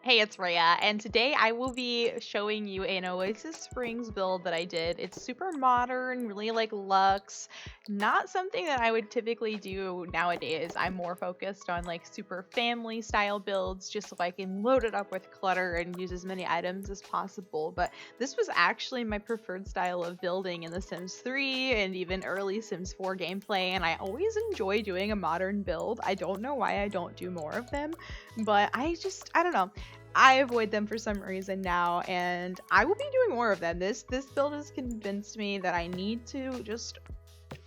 Hey, it's Rhea, and today I will be showing you an Oasis Springs build that I did. It's super modern, really like luxe, not something that I would typically do nowadays. I'm more focused on like super family style builds, just so I can load it up with clutter and use as many items as possible. But this was actually my preferred style of building in The Sims 3 and even early Sims 4 gameplay, and I always enjoy doing a modern build. I don't know why I don't do more of them, but I don't know. I avoid them for some reason now, and I will be doing more of them. This build has convinced me that I need to just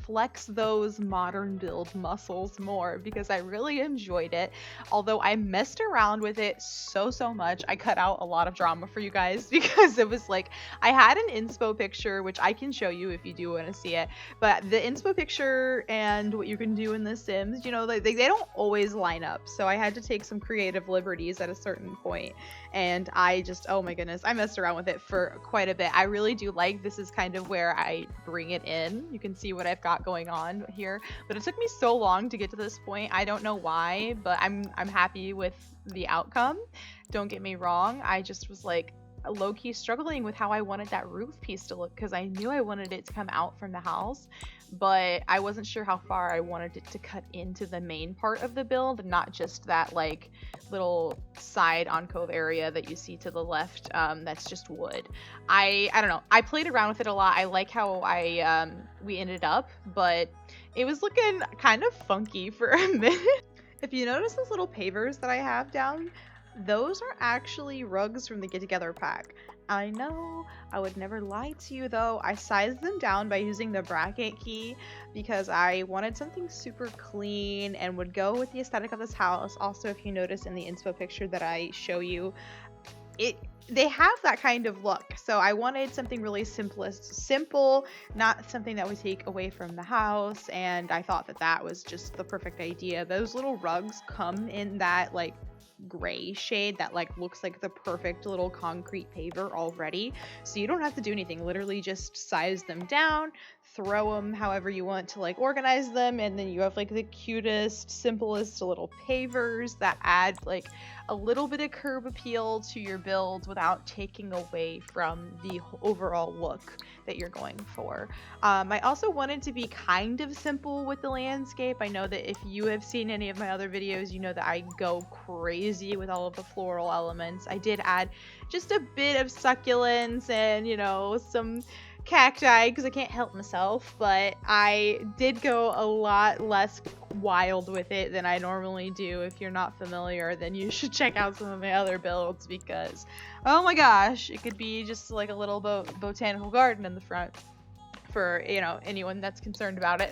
flex those modern build muscles more because I really enjoyed it. Although I messed around with it so much, I cut out a lot of drama for you guys because it was like I had an inspo picture, which I can show you if you do want to see it. But the inspo picture and what you can do in The Sims, you know, they don't always line up. So I had to take some creative liberties at a certain point, and I just, oh my goodness, I messed around with it for quite a bit. I really do like this is kind of where I bring it in. You can see what I've got going on here, but it took me so long to get to this point. I don't know why, but I'm happy with the outcome. Don't get me wrong, I just was like low-key struggling with how I wanted that roof piece to look because I knew I wanted it to come out from the house, but I wasn't sure how far I wanted it to cut into the main part of the build, not just that like little side alcove area that you see to the left. That's just wood. I don't know. I played around with it a lot. I like how we ended up, but it was looking kind of funky for a minute. If you notice those little pavers that I have down, those are actually rugs from the Get Together pack. I know, I would never lie to you though. I sized them down by using the bracket key because I wanted something super clean and would go with the aesthetic of this house. Also, if you notice in the inspo picture that I show you, they have that kind of look. So I wanted something really simple, not something that would take away from the house, and I thought that that was just the perfect idea. Those little rugs come in that like gray shade that like looks like the perfect little concrete paver already, so you don't have to do anything. Literally just size them down, throw them however you want to like organize them, and then you have like the cutest, simplest little pavers that add like a little bit of curb appeal to your build without taking away from the overall look that you're going for. I also wanted to be kind of simple with the landscape. I know that if you have seen any of my other videos, you know that I go crazy with all of the floral elements. I did add just a bit of succulents and, you know, some cacti because I can't help myself, but I did go a lot less wild with it than I normally do. If you're not familiar, then you should check out some of my other builds because, oh my gosh, it could be just like a little botanical garden in the front for, you know, anyone that's concerned about it.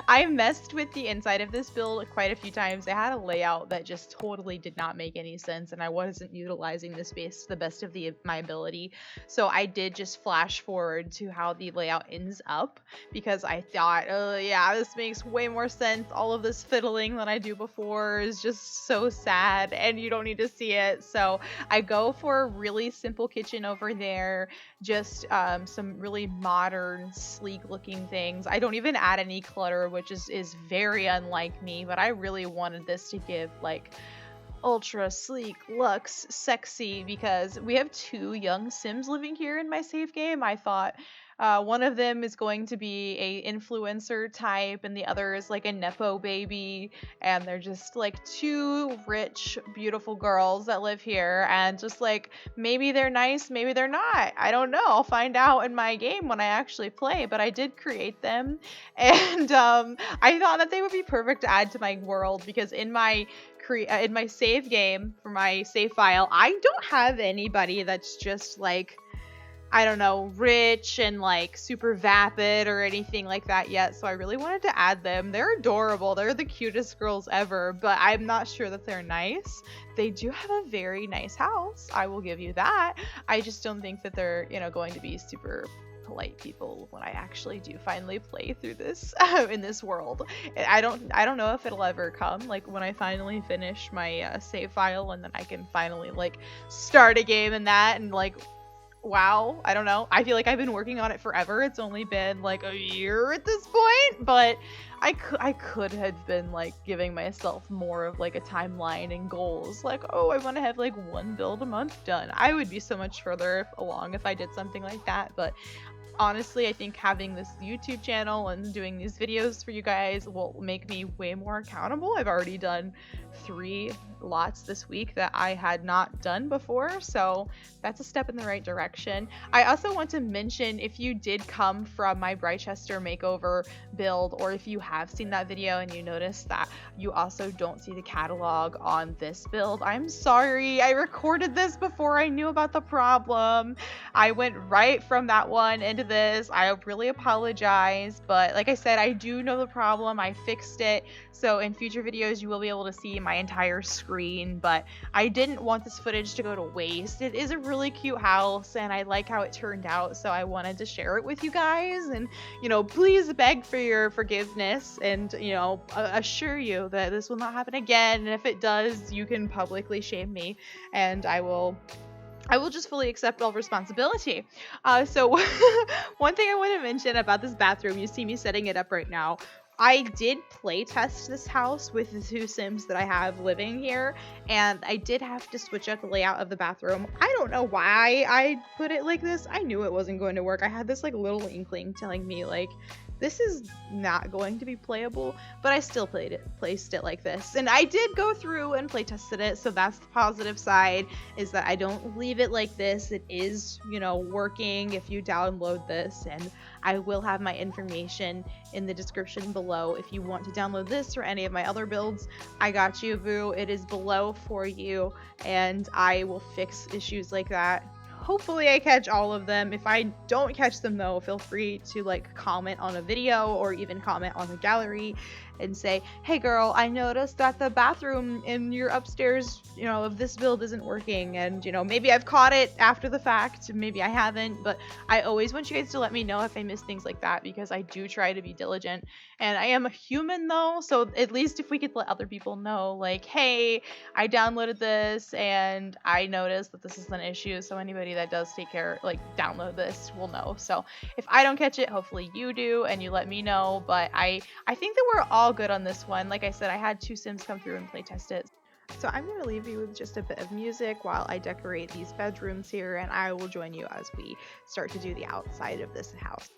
I messed with the inside of this build quite a few times. I had a layout that just totally did not make any sense, and I wasn't utilizing the space to the best of my ability. So I did just flash forward to how the layout ends up because I thought, oh yeah, this makes way more sense. All of this fiddling that I do before is just so sad and you don't need to see it. So I go for a really simple kitchen over there, just some really modern, sleek looking things. I don't even add any clutter, which is very unlike me, but I really wanted this to give like ultra sleek, luxe, sexy, because we have two young Sims living here in my save game. I thought one of them is going to be a influencer type and the other is like a nepo baby, and they're just like two rich, beautiful girls that live here, and just like maybe they're nice, maybe they're not. I don't know. I'll find out in my game when I actually play, but I did create them, and I thought that they would be perfect to add to my world because in my save game for my save file, I don't have anybody that's just like, I don't know, rich and like super vapid or anything like that yet, so I really wanted to add them. They're adorable. They're the cutest girls ever, but I'm not sure that they're nice. They do have a very nice house, I will give you that. I just don't think that they're, you know, going to be super polite people when I actually do finally play through this in this world. I don't know if it'll ever come, like when I finally finish my save file and then I can finally like start a game in that and like wow, I don't know. I feel like I've been working on it forever. It's only been like a year at this point, but I could have been like giving myself more of like a timeline and goals. Like, oh, I want to have like one build a month done. I would be so much further along if I did something like that, but honestly, I think having this YouTube channel and doing these videos for you guys will make me way more accountable. I've already done 3 lots this week that I had not done before, so that's a step in the right direction. I also want to mention, if you did come from my Brychester makeover build, or if you have seen that video and you notice that you also don't see the catalog on this build, I'm sorry. I recorded this before I knew about the problem. I went right from that one into this. I really apologize, but like I said, I do know the problem. I fixed it. So in future videos, you will be able to see my entire screen, but I didn't want this footage to go to waste. It is a really cute house and I like how it turned out, so I wanted to share it with you guys and, please beg for your forgiveness and, assure you that this will not happen again. And if it does, you can publicly shame me and I will just fully accept all responsibility. So one thing I want to mention about this bathroom, you see me setting it up right now. I did play test this house with the 2 Sims that I have living here, and I did have to switch up the layout of the bathroom. I don't know why I put it like this. I knew it wasn't going to work. I had this like little inkling telling me like, this is not going to be playable, but I still placed it like this. And I did go through and play tested it, so that's the positive side, is that I don't leave it like this. It is, working if you download this, and I will have my information in the description below if you want to download this or any of my other builds. I got you, boo. It is below for you, and I will fix issues like that. Hopefully I catch all of them. If I don't catch them though, feel free to like comment on a video or even comment on the gallery and say, hey girl, I noticed that the bathroom in your upstairs, of this build isn't working, and maybe I've caught it after the fact, maybe I haven't, but I always want you guys to let me know if I miss things like that, because I do try to be diligent, and I am a human though, so at least if we could let other people know, like, hey, I downloaded this and I noticed that this is an issue, so anybody that does download this will know. So if I don't catch it, hopefully you do and you let me know, but I think that we're all good on this one. Like I said, I had 2 Sims come through and play test it. So I'm going to leave you with just a bit of music while I decorate these bedrooms here, and I will join you as we start to do the outside of this house.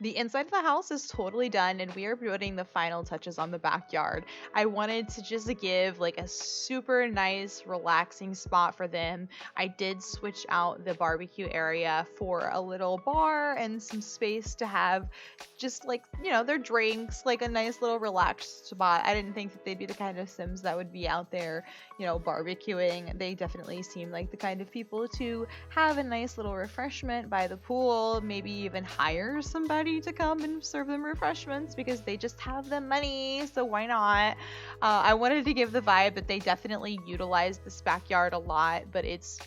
The inside of the house is totally done, and we are putting the final touches on the backyard. I wanted to just give like a super nice, relaxing spot for them. I did switch out the barbecue area for a little bar and some space to have just like, their drinks, like a nice little relaxed spot. I didn't think that they'd be the kind of Sims that would be out there, barbecuing. They definitely seem like the kind of people to have a nice little refreshment by the pool, maybe even hire somebody to come and serve them refreshments because they just have the money, so why not? I wanted to give the vibe that they definitely utilize this backyard a lot, but it's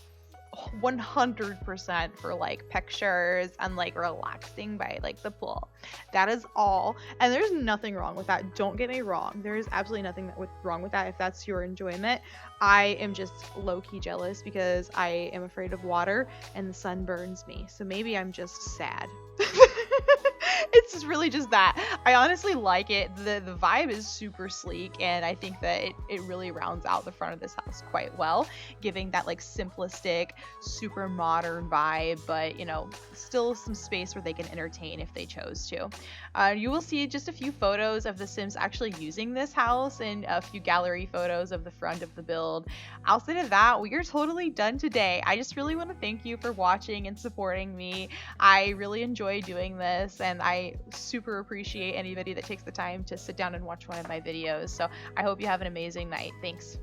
100% for like pictures and like relaxing by like the pool. That is all. And there's nothing wrong with that. Don't get me wrong. There is absolutely nothing wrong with that if that's your enjoyment. I am just low-key jealous because I am afraid of water and the sun burns me. So maybe I'm just sad. It's really just that. I honestly like it. The vibe is super sleek, and I think that it really rounds out the front of this house quite well, giving that like simplistic, super modern vibe, but still some space where they can entertain if they chose to. You will see just a few photos of the Sims actually using this house and a few gallery photos of the front of the build. Outside of that, we are totally done today. I just really want to thank you for watching and supporting me. I really enjoy doing this, and I super appreciate anybody that takes the time to sit down and watch one of my videos. So I hope you have an amazing night. Thanks.